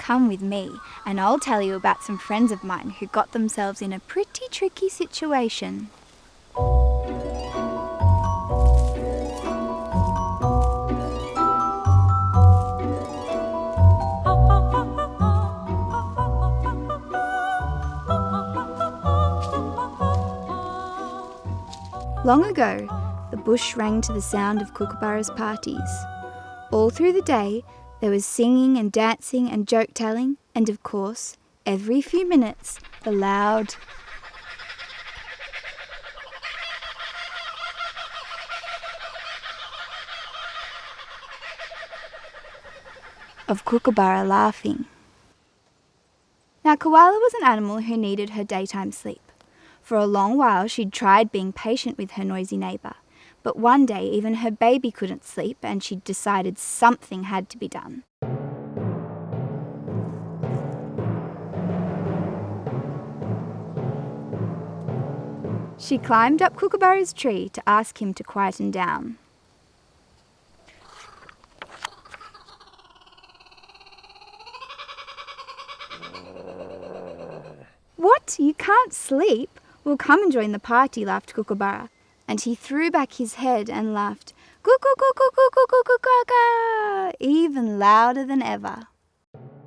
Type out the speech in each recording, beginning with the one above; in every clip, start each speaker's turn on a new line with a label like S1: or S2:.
S1: come with me and I'll tell you about some friends of mine who got themselves in a pretty tricky situation. Long ago, the bush rang to the sound of Kookaburra's parties. All through the day, there was singing and dancing and joke-telling, and of course, every few minutes, the loud of Kookaburra laughing. Now, Koala was an animal who needed her daytime sleep. For a long while, she'd tried being patient with her noisy neighbour, but one day even her baby couldn't sleep and she'd decided something had to be done. She climbed up Kookaburra's tree to ask him to quieten down. What? You can't sleep? Well, come and join the party, laughed Kookaburra. And he threw back his head and laughed, "Coo-coo-coo-coo-coo-coo-coo-coo-coo," even louder than ever.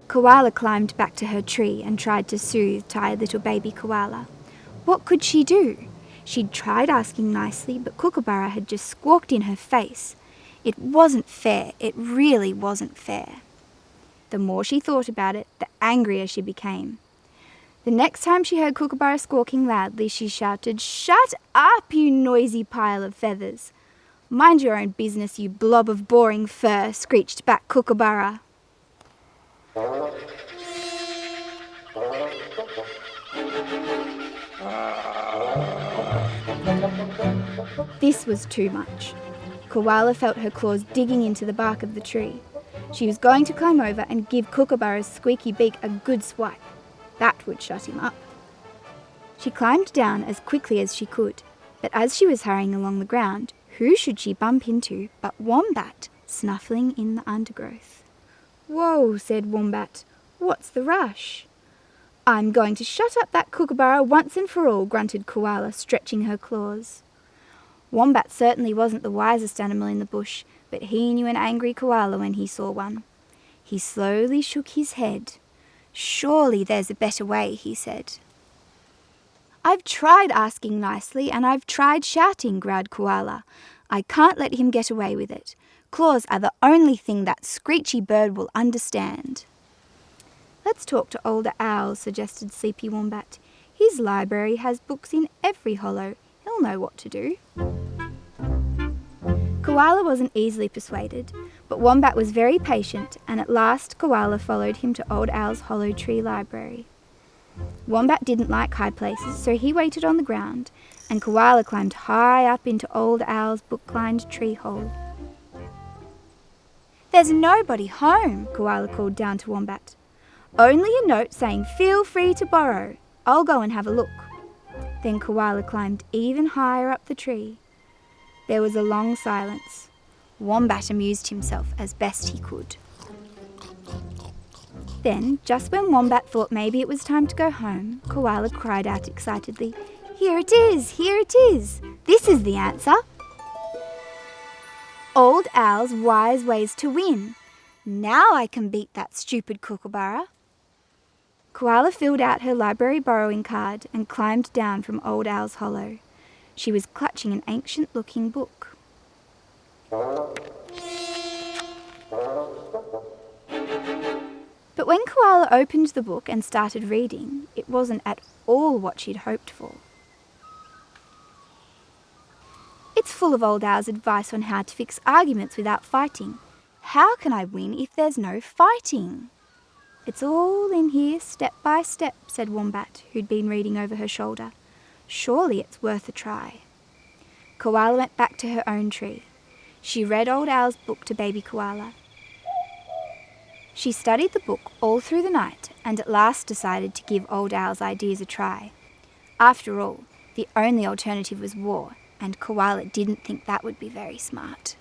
S1: Koala climbed back to her tree and tried to soothe tired little baby Koala. What could she do? She'd tried asking nicely, but Kookaburra had just squawked in her face. It wasn't fair. It really wasn't fair. The more she thought about it, the angrier she became. The next time she heard Kookaburra squawking loudly, she shouted, "Shut up, you noisy pile of feathers!" "Mind your own business, you blob of boring fur," screeched back Kookaburra. This was too much. Koala felt her claws digging into the bark of the tree. She was going to climb over and give Kookaburra's squeaky beak a good swipe. That would shut him up. She climbed down as quickly as she could, but as she was hurrying along the ground, who should she bump into but Wombat, snuffling in the undergrowth. "Whoa," said Wombat. "What's the rush?" "I'm going to shut up that Kookaburra once and for all," grunted Koala, stretching her claws. Wombat certainly wasn't the wisest animal in the bush, but he knew an angry koala when he saw one. He slowly shook his head. "Surely there's a better way," he said. "I've tried asking nicely and I've tried shouting," growled Koala. "I can't let him get away with it. Claws are the only thing that screechy bird will understand." "Let's talk to Older Owl," suggested Sleepy Wombat. "His library has books in every hollow. He'll know what to do." Koala wasn't easily persuaded, but Wombat was very patient, and at last Koala followed him to Old Owl's hollow tree library. Wombat didn't like high places, so he waited on the ground, and Koala climbed high up into Old Owl's book-lined tree hole. "There's nobody home," Koala called down to Wombat. "Only a note saying, 'Feel free to borrow.' I'll go and have a look." Then Koala climbed even higher up the tree. There was a long silence. Wombat amused himself as best he could. Then, just when Wombat thought maybe it was time to go home, Koala cried out excitedly, "Here it is! Here it is! This is the answer! Old Owl's Wise Ways to Win. Now I can beat that stupid Kookaburra." Koala filled out her library borrowing card and climbed down from Old Owl's hollow. She was clutching an ancient-looking book. But when Koala opened the book and started reading, it wasn't at all what she'd hoped for. It's full of Old Owl's advice on how to fix arguments without fighting. How can I win if there's no fighting? "It's all in here, step by step," said Wombat, who'd been reading over her shoulder. "Surely it's worth a try." Koala went back to her own tree. She read Old Owl's book to baby Koala. She studied the book all through the night and at last decided to give Old Owl's ideas a try. After all, the only alternative was war, and Koala didn't think that would be very smart.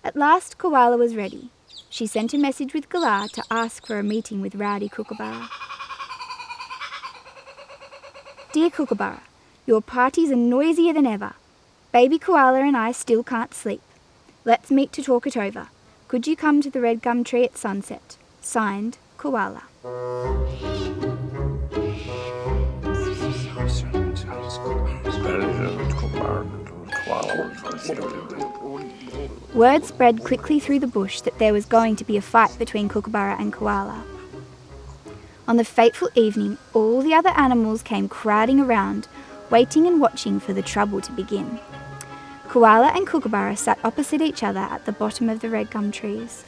S1: At last Koala was ready. She sent a message with Galah to ask for a meeting with Rowdy Kookaburra. Dear Kookaburra, your parties are noisier than ever. Baby Koala and I still can't sleep. Let's meet to talk it over. Could you come to the red gum tree at sunset? Signed, Koala. Word spread quickly through the bush that there was going to be a fight between Kookaburra and Koala. On the fateful evening, all the other animals came crowding around, waiting and watching for the trouble to begin. Koala and Kookaburra sat opposite each other at the bottom of the red gum trees.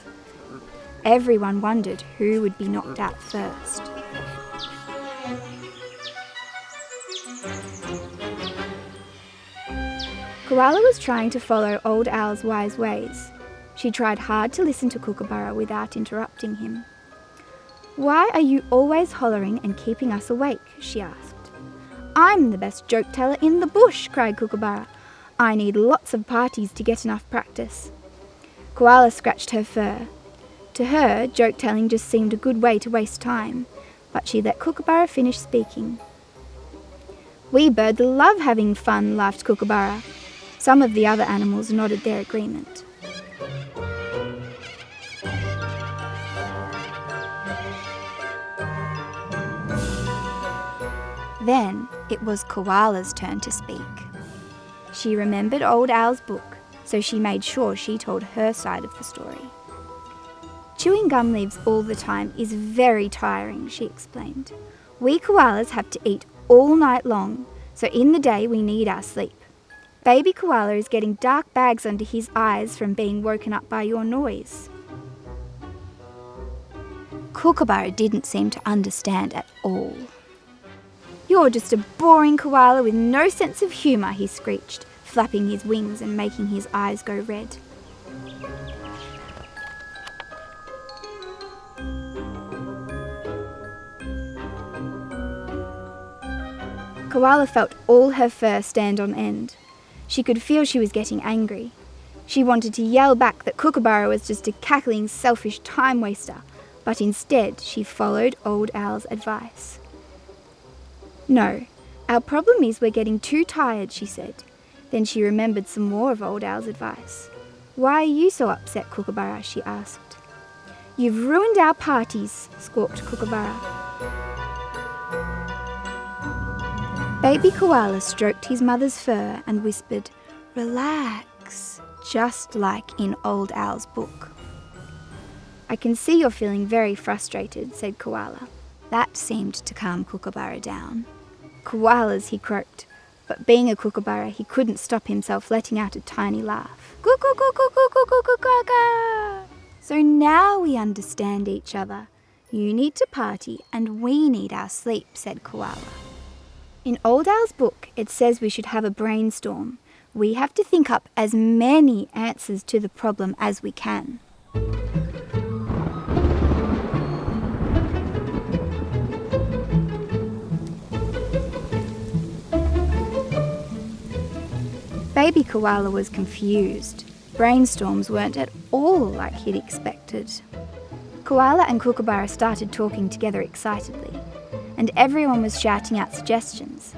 S1: Everyone wondered who would be knocked out first. Koala was trying to follow Old Owl's wise ways. She tried hard to listen to Kookaburra without interrupting him. "Why are you always hollering and keeping us awake?" she asked. "I'm the best joke teller in the bush," cried Kookaburra. "I need lots of parties to get enough practice." Koala scratched her fur. To her, joke telling just seemed a good way to waste time, but she let Kookaburra finish speaking. "We birds love having fun," laughed Kookaburra. Some of the other animals nodded their agreement. Then it was Koala's turn to speak. She remembered Old Owl's book, so she made sure she told her side of the story. "Chewing gum leaves all the time is very tiring," she explained. "We koalas have to eat all night long, so in the day we need our sleep. Baby Koala is getting dark bags under his eyes from being woken up by your noise." Kookaburra didn't seem to understand at all. "You're just a boring koala with no sense of humour," he screeched, flapping his wings and making his eyes go red. Koala felt all her fur stand on end. She could feel she was getting angry. She wanted to yell back that Kookaburra was just a cackling, selfish time waster, but instead she followed Old Owl's advice. "No, our problem is we're getting too tired," she said. Then she remembered some more of Old Owl's advice. "Why are you so upset, Kookaburra?" she asked. "You've ruined our parties," squawked Kookaburra. Baby Koala stroked his mother's fur and whispered, "Relax," just like in Old Owl's book. "I can see you're feeling very frustrated," said Koala. That seemed to calm Kookaburra down. "Koalas," he croaked, but being a Kookaburra, he couldn't stop himself letting out a tiny laugh. "Coo-coo-coo-coo-coo-coo-coo-coo-coo-coo." "So now we understand each other. You need to party and we need our sleep," said Koala. "In Old Owl's book, it says we should have a brainstorm. We have to think up as many answers to the problem as we can." Baby Koala was confused. Brainstorms weren't at all like he'd expected. Koala and Kookaburra started talking together excitedly, and everyone was shouting out suggestions.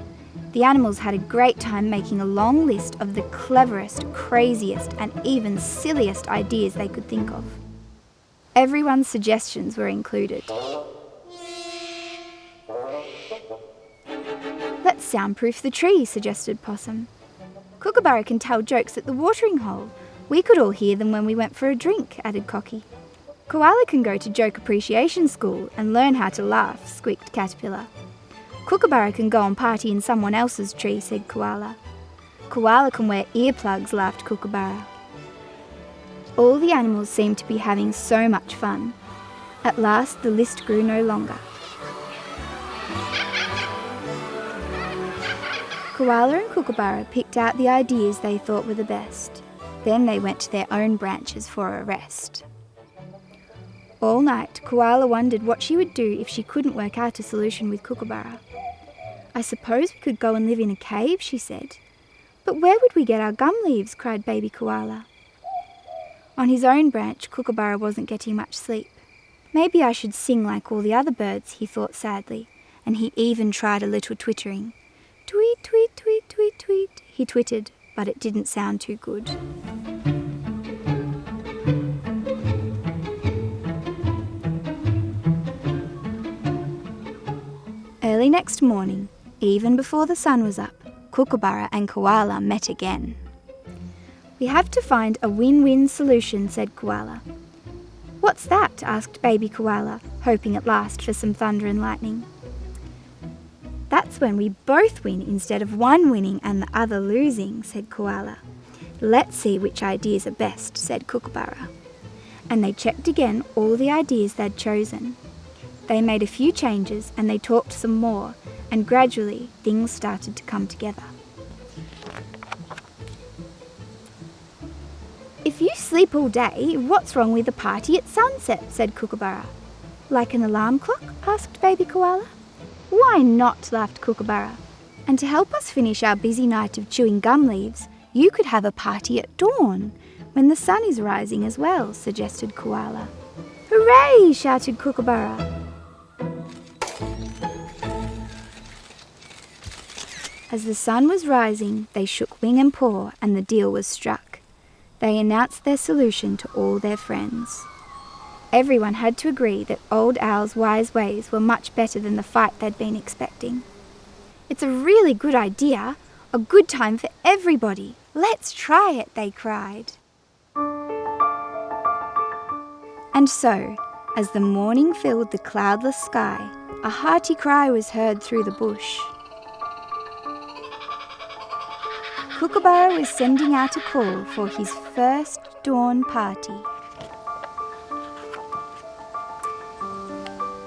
S1: The animals had a great time making a long list of the cleverest, craziest, and even silliest ideas they could think of. Everyone's suggestions were included. "Let's soundproof the tree," suggested Possum. "Kookaburra can tell jokes at the watering hole. We could all hear them when we went for a drink," added Cocky. "Koala can go to joke appreciation school and learn how to laugh," squeaked Caterpillar. "Kookaburra can go and party in someone else's tree," said Koala. "Koala can wear earplugs," laughed Kookaburra. All the animals seemed to be having so much fun. At last the list grew no longer. Koala and Kookaburra picked out the ideas they thought were the best. Then they went to their own branches for a rest. All night, Koala wondered what she would do if she couldn't work out a solution with Kookaburra. "I suppose we could go and live in a cave," she said. "But where would we get our gum leaves?" cried Baby Koala. On his own branch, Kookaburra wasn't getting much sleep. Maybe I should sing like all the other birds, he thought sadly, and he even tried a little twittering. Tweet, tweet, tweet, tweet, tweet, he twittered, but it didn't sound too good. Early next morning, even before the sun was up, Kookaburra and Koala met again. "We have to find a win-win solution," said Koala. "What's that?" asked baby Koala, hoping at last for some thunder and lightning. "That's when we both win instead of one winning and the other losing," said Koala. "Let's see which ideas are best," said Kookaburra. And they checked again all the ideas they'd chosen. They made a few changes and they talked some more, and gradually things started to come together. "If you sleep all day, what's wrong with a party at sunset?" said Kookaburra. "Like an alarm clock?" asked baby Koala. "Why not?" laughed Kookaburra. "And to help us finish our busy night of chewing gum leaves, you could have a party at dawn, when the sun is rising as well," suggested Koala. "Hooray!" shouted Kookaburra. As the sun was rising, they shook wing and paw, and the deal was struck. They announced their solution to all their friends. Everyone had to agree that Old Owl's wise ways were much better than the fight they'd been expecting. "It's a really good idea, a good time for everybody. Let's try it," they cried. And so, as the morning filled the cloudless sky, a hearty cry was heard through the bush. Kookaburra was sending out a call for his first dawn party.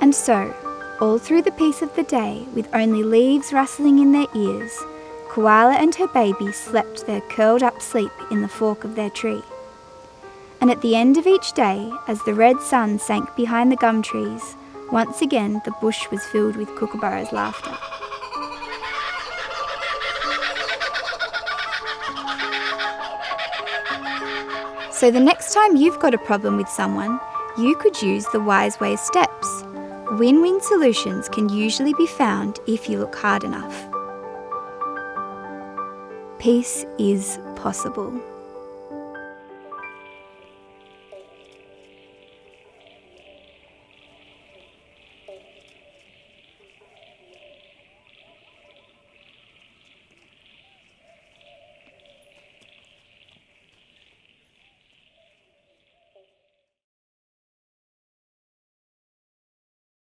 S1: And so, all through the peace of the day, with only leaves rustling in their ears, Koala and her baby slept their curled-up sleep in the fork of their tree. And at the end of each day, as the red sun sank behind the gum trees, once again the bush was filled with Kookaburra's laughter. So the next time you've got a problem with someone, you could use the Wise Ways steps. Win-win solutions can usually be found if you look hard enough. Peace is possible.